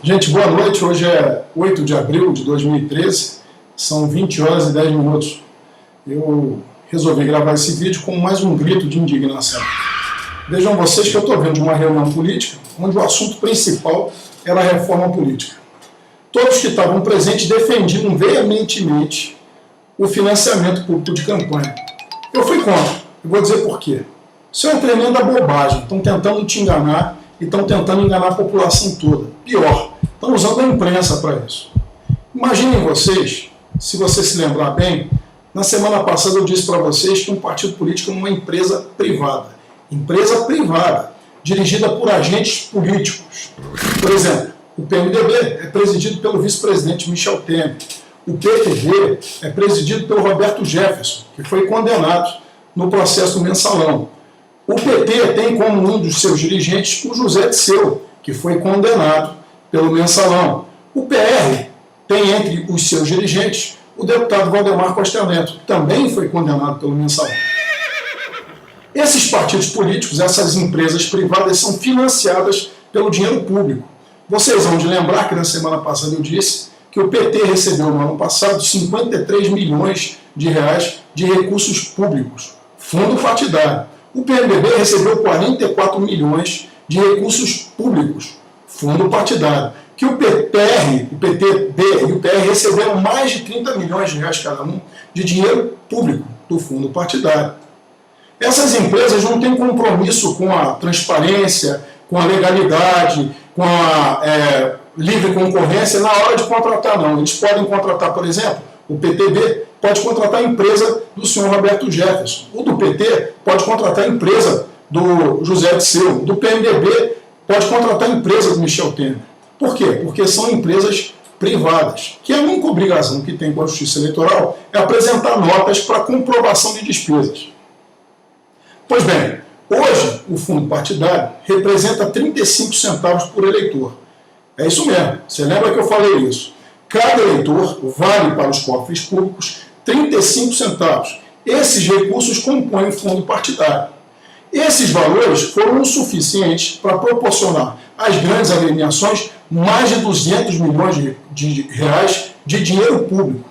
Gente, boa noite. Hoje é 8 de abril de 2013, são 20 horas e 10 minutos. Eu resolvi gravar esse vídeo com mais um grito de indignação. Vejam vocês que eu estou vendo de uma reunião política onde o assunto principal era a reforma política. Todos que estavam presentes defendiam veementemente o financiamento público de campanha. Eu fui contra. Eu vou dizer por quê. Isso é uma tremenda bobagem. Estão tentando te enganar e estão tentando enganar a população toda. Pior, estão usando a imprensa para isso. Imaginem vocês, se você se lembrar bem, na semana passada eu disse para vocês que um partido político é uma empresa privada. Empresa privada, dirigida por agentes políticos. Por exemplo, o PMDB é presidido pelo vice-presidente Michel Temer. O PTB é presidido pelo Roberto Jefferson, que foi condenado no processo do Mensalão. O PT tem como um dos seus dirigentes o José Dirceu, que foi condenado pelo Mensalão. O PR tem entre os seus dirigentes o deputado Valdemar Costa Neto, que também foi condenado pelo Mensalão. Esses partidos políticos, essas empresas privadas, são financiadas pelo dinheiro público. Vocês vão de lembrar que na semana passada eu disse que o PT recebeu no ano passado 53 milhões de reais de recursos públicos, fundo partidário. O PMDB recebeu 44 milhões de recursos públicos, fundo partidário. Que o PTB e o PR receberam mais de 30 milhões de reais cada um de dinheiro público do fundo partidário. Essas empresas não têm compromisso com a transparência, com a legalidade, com a livre concorrência na hora de contratar, não. Eles podem contratar, por exemplo, o PTB pode contratar a empresa do senhor Roberto Jefferson. O do PT pode contratar a empresa do José Dirceu. Do PMDB pode contratar a empresa do Michel Temer. Por quê? Porque são empresas privadas, que a única obrigação que tem com a Justiça Eleitoral é apresentar notas para comprovação de despesas. Pois bem, hoje o fundo partidário representa 35 centavos por eleitor. É isso mesmo, você lembra que eu falei isso? Cada eleitor vale para os cofres públicos 35 centavos. Esses recursos compõem o fundo partidário. Esses valores foram o suficientes para proporcionar às grandes agremiações mais de 200 milhões de reais de dinheiro público.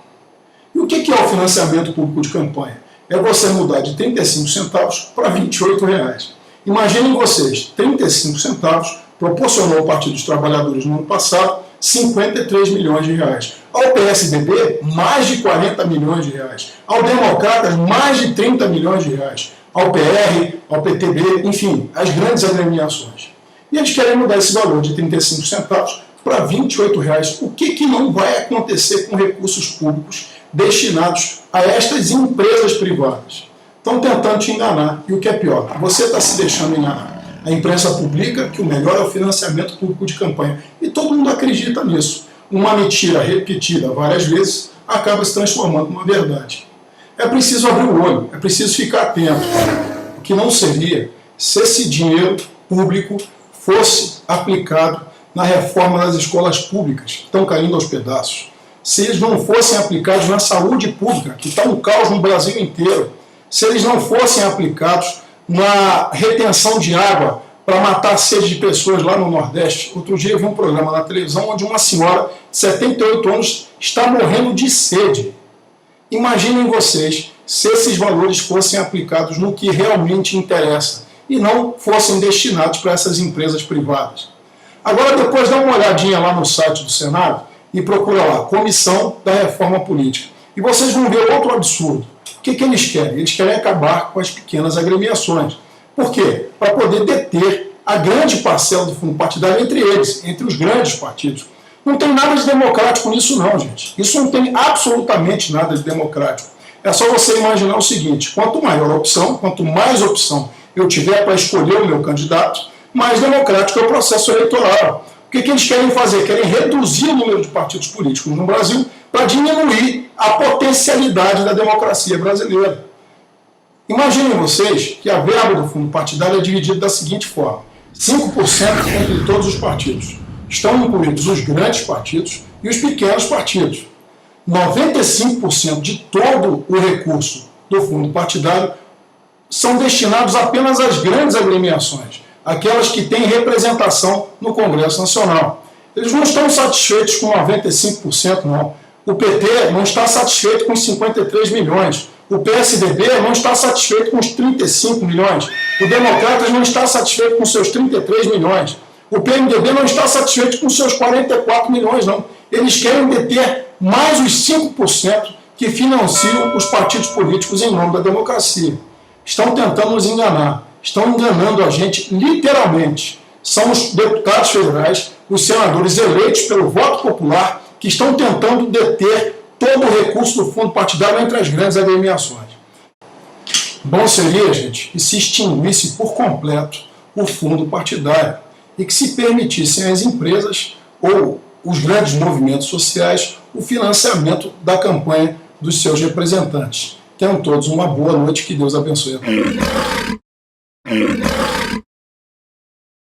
E o que é o financiamento público de campanha? É você mudar de 35 centavos para 28 reais. Imaginem vocês, 35 centavos proporcionou ao Partido dos Trabalhadores no ano passado 53 milhões de reais. Ao PSDB, mais de 40 milhões de reais. Ao Democratas, mais de 30 milhões de reais. Ao PR, ao PTB, enfim, as grandes agremiações. E eles querem mudar esse valor de 35 centavos para 28 reais. O que não vai acontecer com recursos públicos destinados a estas empresas privadas? Estão tentando te enganar. E o que é pior, você está se deixando enganar. A imprensa publica que o melhor é o financiamento público de campanha. E todo mundo acredita nisso. Uma mentira repetida várias vezes acaba se transformando numa verdade. É preciso abrir o olho, é preciso ficar atento. O que não seria se esse dinheiro público fosse aplicado na reforma das escolas públicas, que estão caindo aos pedaços. Se eles não fossem aplicados na saúde pública, que está um caos no Brasil inteiro. Se eles não fossem aplicados na retenção de água para matar a sede de pessoas lá no Nordeste. Outro dia eu vi um programa na televisão onde uma senhora de 78 anos está morrendo de sede. Imaginem vocês se esses valores fossem aplicados no que realmente interessa e não fossem destinados para essas empresas privadas. Agora depois dá uma olhadinha lá no site do Senado e procura lá, Comissão da Reforma Política. E vocês vão ver outro absurdo. O que eles querem? Eles querem acabar com as pequenas agremiações. Por quê? Para poder deter a grande parcela do fundo partidário entre eles, entre os grandes partidos. Não tem nada de democrático nisso não, gente. Isso não tem absolutamente nada de democrático. É só você imaginar o seguinte, quanto maior a opção, quanto mais opção eu tiver para escolher o meu candidato, mais democrático é o processo eleitoral. O que eles querem fazer? Querem reduzir o número de partidos políticos no Brasil para diminuir a potencialidade da democracia brasileira. Imaginem vocês que a verba do fundo partidário é dividida da seguinte forma. 5% entre todos os partidos. Estão incluídos os grandes partidos e os pequenos partidos. 95% de todo o recurso do fundo partidário são destinados apenas às grandes agremiações, aquelas que têm representação no Congresso Nacional. Eles não estão satisfeitos com 95%, não. O PT não está satisfeito com os 53 milhões. O PSDB não está satisfeito com os 35 milhões. O Democratas não está satisfeito com seus 33 milhões. O PMDB não está satisfeito com seus 44 milhões, não. Eles querem deter mais os 5% que financiam os partidos políticos em nome da democracia. Estão tentando nos enganar. Estão enganando a gente literalmente. São os deputados federais, os senadores eleitos pelo voto popular, que estão tentando deter todo o recurso do fundo partidário entre as grandes agremiações. Bom seria, gente, que se extinguisse por completo o fundo partidário e que se permitissem às empresas ou os grandes movimentos sociais o financiamento da campanha dos seus representantes. Tenham todos uma boa noite, que Deus abençoe a todos.